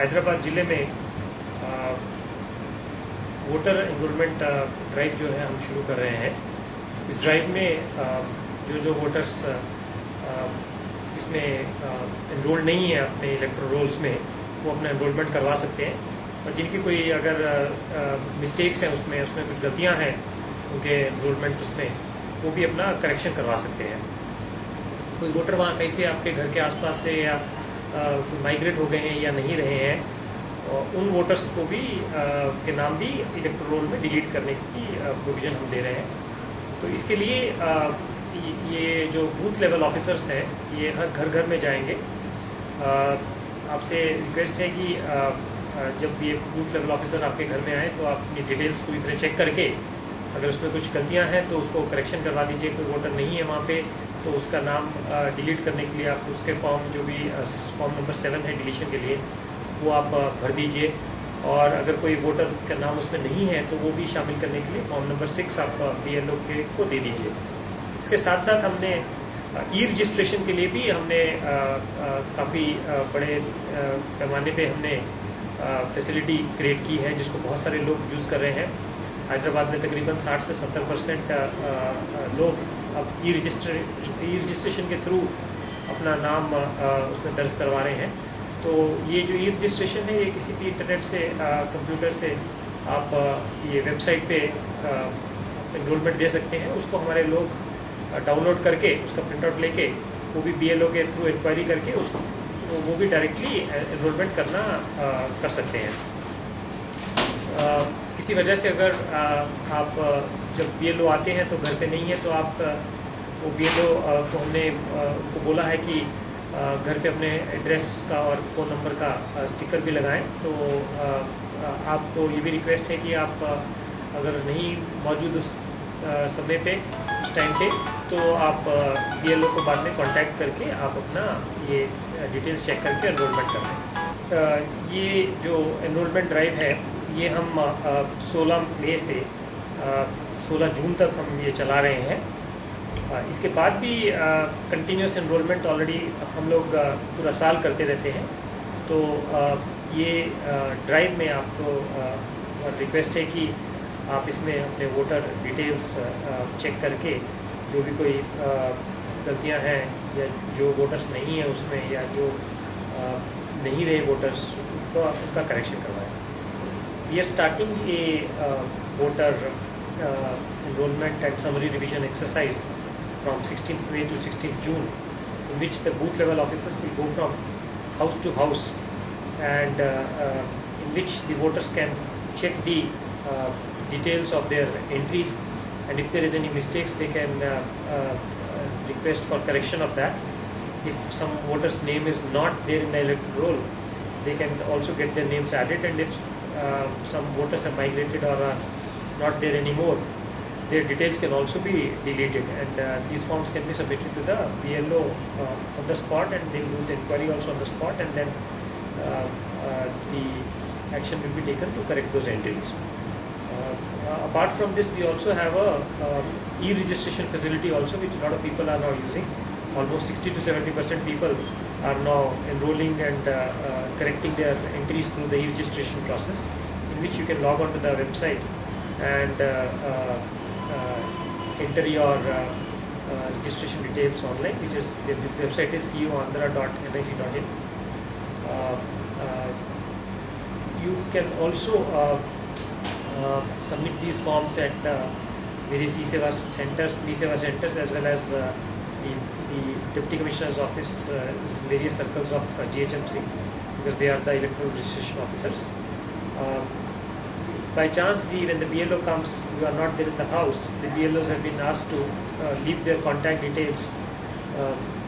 हैदराबाद ज़िले में voter enrolment drive जो है हम शुरू कर रहे हैं। इस ड्राइव में जो वोटर्स इसमें एनरोल नहीं है अपने इलेक्टोरल रोल्स में, वो अपना एनरोलमेंट करवा सकते हैं। और जिनकी कोई अगर मिस्टेक्स हैं उसमें कुछ गलतियां हैं उनके एनरोलमेंट उसमें, वो भी अपना करेक्शन करवा सकते हैं। कोई वोटर वहाँ कहीं से आपके घर के आसपास से या माइग्रेट हो गए हैं या नहीं रहे हैं, और उन वोटर्स को भी के नाम भी इलेक्टोरल रोल में डिलीट करने की प्रोविज़न हम दे रहे हैं। तो इसके लिए ये जो बूथ लेवल ऑफिसर्स हैं ये हर घर में जाएंगे। आपसे रिक्वेस्ट है कि जब ये बूथ लेवल ऑफिसर आपके घर में आए तो आप अपनी डिटेल्स पूरी तरह चेक करके, अगर उसमें कुछ गलतियां हैं तो उसको करेक्शन करवा दीजिए। कोई वोटर नहीं है वहाँ पे तो उसका नाम डिलीट करने के लिए आप उसके फॉर्म, जो भी फॉर्म नंबर 7 है डिलीशन के लिए, वो आप भर दीजिए। और अगर कोई वोटर का नाम उसमें नहीं है तो वो भी शामिल करने के लिए फॉर्म नंबर 6 आप BLO को दे दीजिए। इसके साथ साथ हमने ई रजिस्ट्रेशन के लिए भी हमने काफ़ी बड़े पैमाने पे हमने फैसिलिटी क्रिएट की है, जिसको बहुत सारे लोग यूज़ कर रहे हैं। हैदराबाद में तकरीबन 60 से 70% लोग अब ई रजिस्ट्रेशन के थ्रू अपना नाम उसमें दर्ज करवा रहे हैं। तो ये जो ई रजिस्ट्रेशन है, ये किसी भी इंटरनेट से, कंप्यूटर से आप ये वेबसाइट पे एनरोलमेंट दे सकते हैं। उसको हमारे लोग डाउनलोड करके उसका प्रिंट आउट लेके, वो भी BLO के थ्रू इंक्वायरी करके उसको वो भी डायरेक्टली एनरोलमेंट करना कर सकते हैं। किसी वजह से अगर आप जब BLO आते हैं तो घर पे नहीं है, तो आप वो BLO को हमने उनको बोला है कि घर पे अपने एड्रेस का और फ़ोन नंबर का स्टिकर भी लगाएं। तो आपको ये भी रिक्वेस्ट है कि आप अगर नहीं मौजूद उस समय पे, उस टाइम पे, तो आप BLO को बाद में कांटेक्ट करके आप अपना ये डिटेल्स चेक करके एनरोलमेंट कर लें। ये जो एनरोलमेंट ड्राइव है ये हम 16 मई से 16 जून तक हम ये चला रहे हैं। इसके बाद भी कंटिन्यूस एनरोलमेंट ऑलरेडी हम लोग पूरा साल करते रहते हैं। तो ये ड्राइव में आपको रिक्वेस्ट है कि आप इसमें अपने वोटर डिटेल्स चेक करके, जो भी कोई गलतियां हैं या जो वोटर्स नहीं है उसमें, या जो नहीं रहे वोटर्स, उनका करेक्शन करवाएं। We are starting a voter enrollment and summary revision exercise from 16th May to 16th June, in which the booth level officers will go from house to house, and in which the voters can check the details of their entries, and if there is any mistakes they can request for correction of that. If some voter's name is not there in the electoral roll, they can also get their names added, and if some voters have migrated or are not there anymore, their details can also be deleted, and these forms can be submitted to the BLO on the spot, and they will do the inquiry also on the spot, and then the action will be taken to correct those entries. Apart from this, we also have a e-registration facility also, which a lot of people are now using. Almost 60 to 70% people are now enrolling and correcting their entries through the e-registration process, in which you can log on to the website and enter your registration details online, which is the website is coandhra.nic.in. You can also submit these forms at various e-Seva centers, as well as the Deputy Commissioner's office in various circles of GHMC, because they are the electoral registration officers. By chance, when the BLO comes, you are not there in the house, the BLOs have been asked to leave their contact details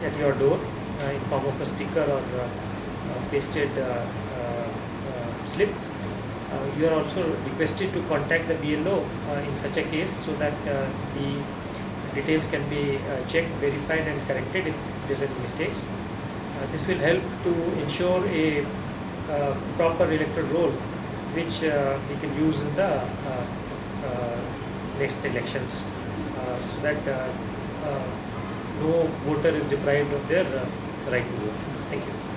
at your door in form of a sticker or pasted slip. You are also requested to contact the BLO in such a case, so that the details can be checked, verified and corrected if there is any mistakes. This will help to ensure a proper electoral roll, which we can use in the next elections, so that no voter is deprived of their right to vote. Thank you.